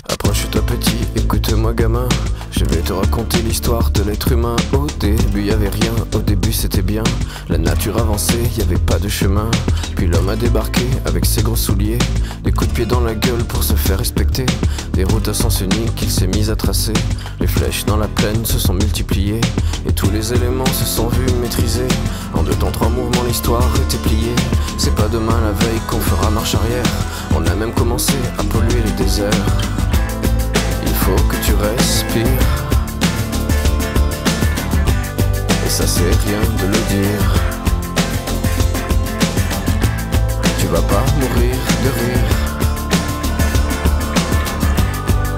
Approche-toi petit, écoute-moi gamin. Je vais te raconter l'histoire de l'être humain. Au début y'avait rien, au début c'était bien. La nature avançait, y'avait pas de chemin. Puis l'homme a débarqué avec ses gros souliers, des coups de pied dans la gueule pour se faire respecter. Des routes à sens unique qu'il s'est mis à tracer. Les flèches dans la plaine se sont multipliées, et tous les éléments se sont vus maîtrisés. En 2 temps 3 mouvements l'histoire était pliée. C'est pas demain la veille qu'on fera marche arrière. On a même commencé à polluer les déserts. Il faut que tu respires, et ça c'est rien de le dire. Tu vas pas mourir de rire,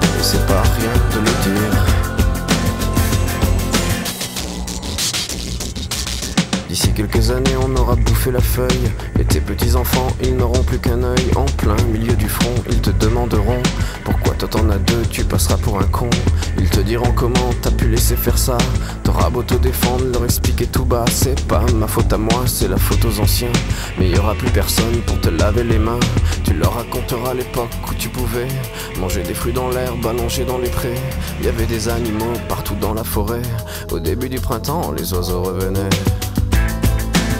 et c'est pas rien de le dire. D'ici quelques années on aura bouffé la feuille, et tes petits enfants ils n'auront plus qu'un œil. En plein milieu du front ils te demanderont pourquoi toi t'en as 2, tu passeras pour un con. Ils te diront comment t'as pu laisser faire ça. T'auras beau te défendre, leur expliquer tout bas. C'est pas ma faute à moi, c'est la faute aux anciens. Mais y aura plus personne pour te laver les mains. Tu leur raconteras l'époque où tu pouvais manger des fruits dans l'herbe, allongés dans les prés. Y avait des animaux partout dans la forêt. Au début du printemps, les oiseaux revenaient.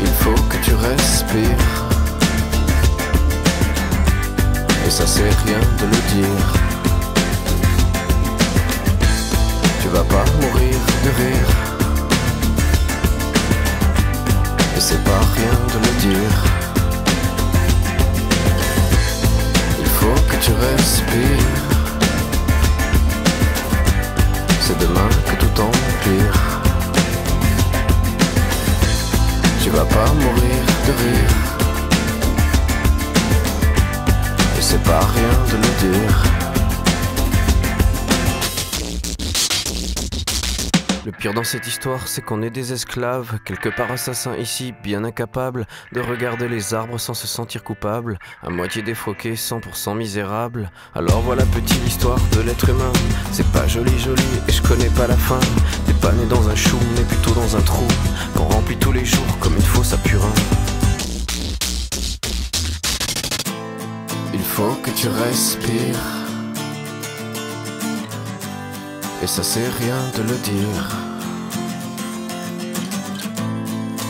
Il faut que tu respires, et ça c'est rien de le dire. Tu vas pas mourir de rire, et c'est pas rien de le dire. Il faut que tu respires, c'est demain que tout empire. Tu vas pas mourir de rire, et c'est pas rien de le dire. Le pire dans cette histoire, c'est qu'on est des esclaves, quelque part assassins ici, bien incapables de regarder les arbres sans se sentir coupables, à moitié défroqués, 100% misérables. Alors voilà petite l'histoire de l'être humain. C'est pas joli et je connais pas la fin. T'es pas né dans un chou, mais plutôt dans un trou qu'on remplit tous les jours comme une fosse à purin. Il faut que tu respires, et ça c'est rien de le dire.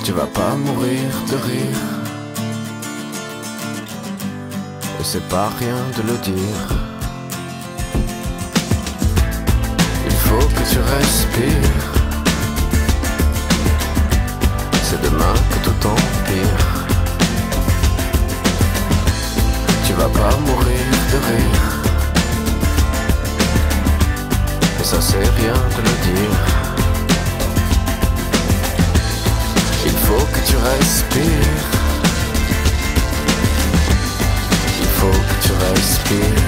Tu vas pas mourir de rire, et c'est pas rien de le dire. Il faut que tu respires, c'est demain que tout empire. Tu vas pas mourir de rire, et ça c'est rien de le dire. Il faut que tu respires, il faut que tu respires.